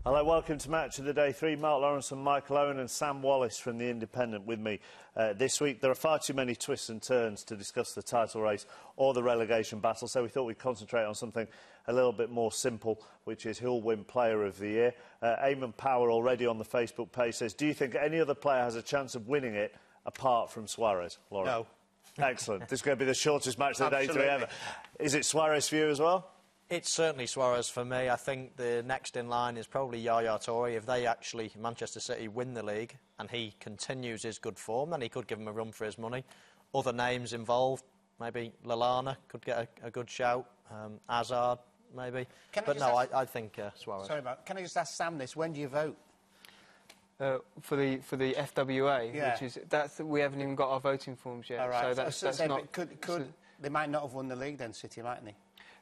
Hello, welcome to Match of the Day 3. Mark Lawrenson, Michael Owen and Sam Wallace from The Independent with me this week. There are far too many twists and turns to discuss the title race or the relegation battle, so we thought we'd concentrate on something a little bit more simple, which is who'll win Player of the Year. Eamon Power already on the Facebook page says, do you think any other player has a chance of winning it apart from Suarez? Laura? No. Excellent. This is going to be the shortest Match of the Day 3 ever. Is it Suarez for you as well? It's certainly Suarez for me. I think the next in line is probably Yaya Toure. If they actually, Manchester City, win the league and he continues his good form, then he could give them a run for his money. Other names involved, maybe Lallana could get a good shout, Hazard, maybe. But no, I think Suarez. Sorry, Mark. Can I just ask Sam this? When do you vote? For the FWA, yeah. Which is we haven't even got our voting forms yet. All right. So that's not. They might not have won the league then, City, mightn't they?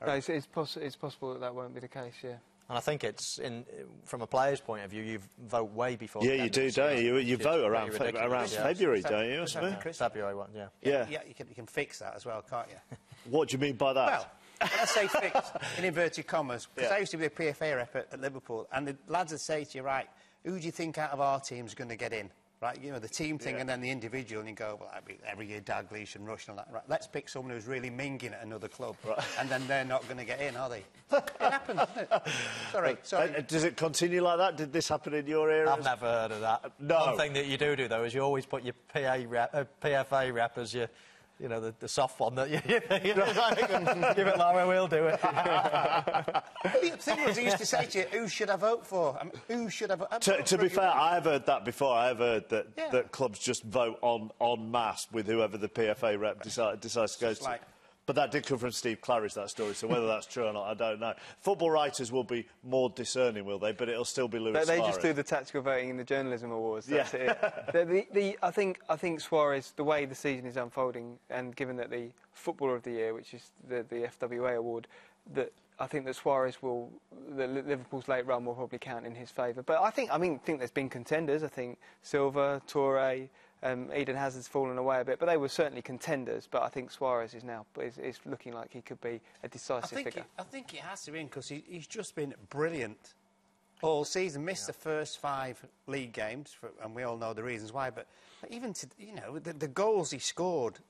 No, it's possible that won't be the case, yeah. And I think it's, from a player's point of view, you vote way before... Yeah, you do, don't you? You vote around February, don't you? February one, yeah. Yeah, you can fix that as well, can't you? What do you mean by that? Well, when I say fix, in inverted commas, because I used to be a PFA rep at Liverpool, and the lads would say to you, right, who do you think out of our team is going to get in? Right, you know, the team thing and then the individual, and you go, well, every year Dalglish and Rush and all that. Right, let's pick someone who's really minging at another club, and then they're not going to get in, are they? It happens, doesn't it? Sorry. Does it continue like that? Did this happen in your era? I've never heard of that. No. One thing that you do, though, is you always put your PFA rep as your... You know, the soft one that you give it Laura, we'll do it. The thing was, he used to say to you, who should I vote for? I mean, who should I vote for? To be fair, I have heard that before. I have heard that clubs just vote en masse with whoever the PFA rep decides to go to. But that did come from Steve Claridge, that story, so whether that's true or not, I don't know. Football writers will be more discerning, will they? But it'll still be Luis Suarez. They just do the tactical voting in the journalism awards, that's it. I think Suarez, the way the season is unfolding, and given that the Footballer of the Year, which is the FWA award, that I think that Suarez Liverpool's late run will probably count in his favour. But I think there's been contenders. I think Silva, Toure, Eden Hazard's fallen away a bit, but they were certainly contenders. But I think Suarez is now is looking like he could be a decisive figure. I think it has to be because he's just been brilliant all season. Missed the first 5 league games, and we all know the reasons why. But even the goals he scored.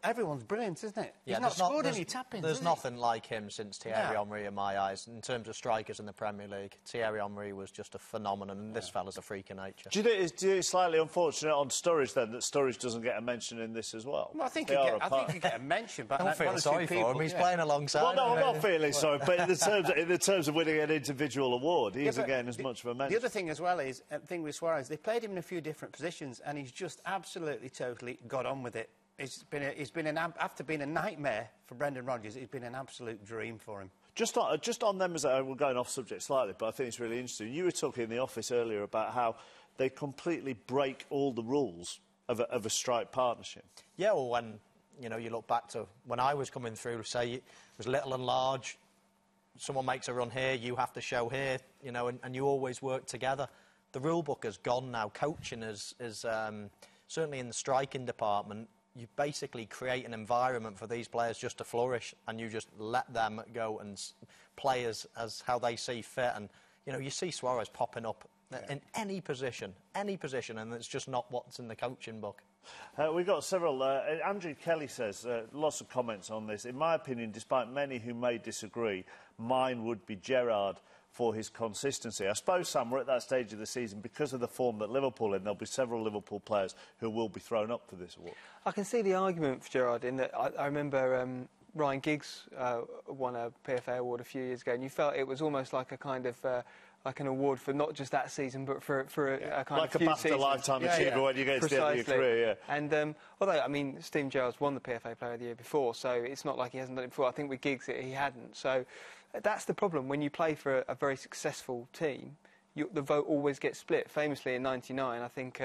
Everyone's brilliant, isn't it? Yeah, he's not scored any tap-ins. There's nothing like him since Thierry Henry in my eyes. In terms of strikers in the Premier League, Thierry Henry was just a phenomenon, and this fella's a freak of nature. Do you think it's slightly unfortunate on Sturridge, then, that Sturridge doesn't get a mention in this as well? Well, I think he get a mention, but... I don't feel sorry for him. He's playing alongside Well, no, I'm not feeling sorry, but in the terms of winning an individual award, he isn't getting as much of a mention. The other thing as well is, with Suarez, they played him in a few different positions, and he's just absolutely, totally got on with it. After being a nightmare for Brendan Rodgers, it's been an absolute dream for him. Just on them, we're going off subject slightly, but I think it's really interesting. You were talking in the office earlier about how they completely break all the rules of a strike partnership. Yeah, well, when you look back to when I was coming through, say it was little and large. Someone makes a run here, you have to show here, and you always work together. The rule book has gone now. Coaching is certainly in the striking department. You basically create an environment for these players just to flourish, and you just let them go and play as how they see fit. And you see Suarez popping up in any position, and it's just not what's in the coaching book. We've got several. Andrew Kelly says, lots of comments on this. In my opinion, despite many who may disagree, mine would be Gerrard for his consistency. I suppose, Sam, we're at that stage of the season because of the form that Liverpool in. There'll be several Liverpool players who will be thrown up for this award. I can see the argument for Gerrard in that I remember Ryan Giggs won a PFA award a few years ago, and you felt it was almost like a kind of like an award for not just that season, but for a kind of few BAFTA seasons. lifetime achiever when you get to the end of your career. And although Steven Gerrard's won the PFA Player of the Year before, so it's not like he hasn't done it before. I think with Giggs he hadn't. So that's the problem when you play for a very successful team. The vote always gets split. Famously in '99, I think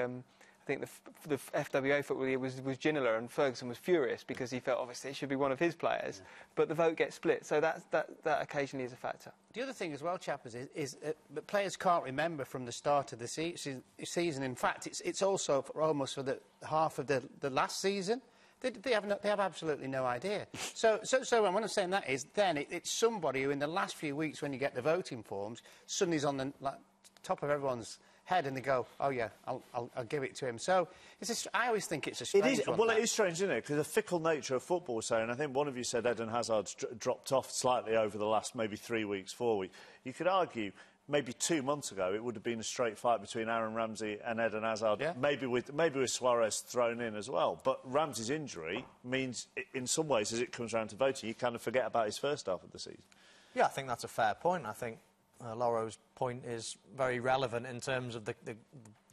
the FWA Football Year was Ginola, and Ferguson was furious because he felt obviously it should be one of his players, but the vote gets split, so that occasionally is a factor. The other thing as well, chappers, is that players can't remember from the start of the season. In fact, it's also almost for the half of the last season. They have absolutely no idea. So when I'm saying that is, then it's somebody who in the last few weeks, when you get the voting forms, suddenly is on the top of everyone's head, and they go, "Oh yeah, I'll give it to him." So I always think it's a strange one. Well, it is strange, isn't it? Because the fickle nature of football, and I think one of you said Eden Hazard's dropped off slightly over the last maybe 3 weeks, 4 weeks. You could argue maybe 2 months ago it would have been a straight fight between Aaron Ramsey and Eden Hazard, maybe with Suarez thrown in as well. But Ramsey's injury means, in some ways, as it comes around to voting, you kind of forget about his first half of the season. Yeah, I think that's a fair point. I think Loro's point is very relevant in terms of the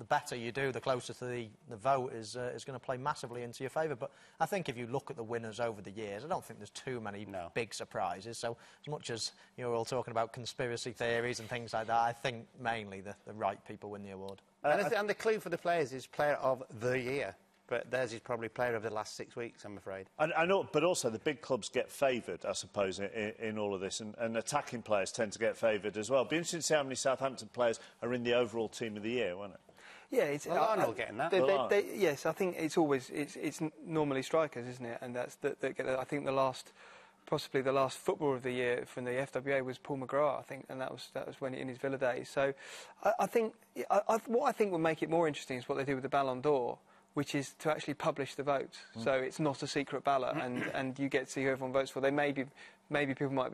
better you do, the closer to the vote is going to play massively into your favour. But I think if you look at the winners over the years, I don't think there's too many big surprises. So as much as you're all talking about conspiracy theories and things like that, I think mainly the right people win the award. And the clue for the players is Player of the Year. But theirs is probably Player of the last 6 weeks, I'm afraid. I know, but also the big clubs get favoured, I suppose, in all of this, and attacking players tend to get favoured as well. It'll be interesting to see how many Southampton players are in the overall team of the year, won't it? Yeah, it's Arnold getting that. Yes, I think it's always it's normally strikers, isn't it? And that's that get. I think possibly the last footballer of the year from the FWA was Paul McGrath, I think, and that was when in his Villa days. So I think what I think would make it more interesting is what they do with the Ballon d'Or, which is to actually publish the votes. So it's not a secret ballot, and you get to see who everyone votes for. Maybe people might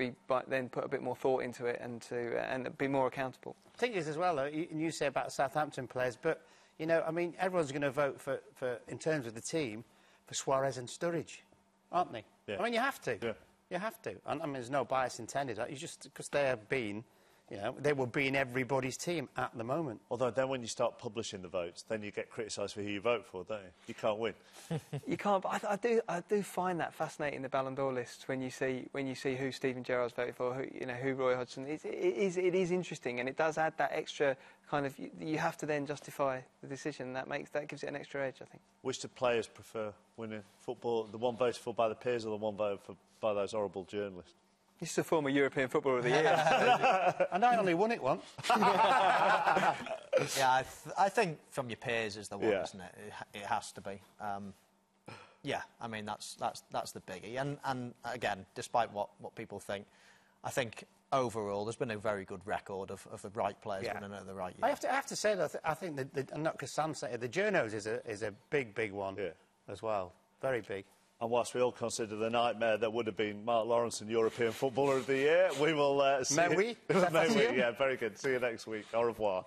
then put a bit more thought into it and be more accountable. The thing is as well, though, you say about Southampton players, but, you know, I mean, everyone's going to vote for, in terms of the team, for Suarez and Sturridge, aren't they? Yeah. I mean, you have to. Yeah. You have to. And, I mean, there's no bias intended. You just, because they have been... You know, they will be in everybody's team at the moment. Although then when you start publishing the votes, then you get criticised for who you vote for, don't you? You can't win. You can't, but I do find that fascinating, the Ballon d'Or lists, when you see who Steven Gerrard's voted for, who Roy Hodgson. It is interesting, and it does add that extra kind of... You have to then justify the decision. That gives it an extra edge, I think. Which do players prefer winning football? The one voted for by the peers or the one voted for by those horrible journalists? This is a former European Footballer of the Year. And I only won it once. Yeah, I think from your peers is the one, isn't it? It has to be. Yeah, I mean, that's the biggie. And again, despite what people think, I think overall there's been a very good record of the right players winning at the right year. I have to say that I think and not because Sam said it, the journos is a big one as well. Very big. And whilst we all consider the nightmare that would have been Mark Lawrenson European Footballer of the Year, we will see... May we? May we? Yeah, very good. See you next week. Au revoir.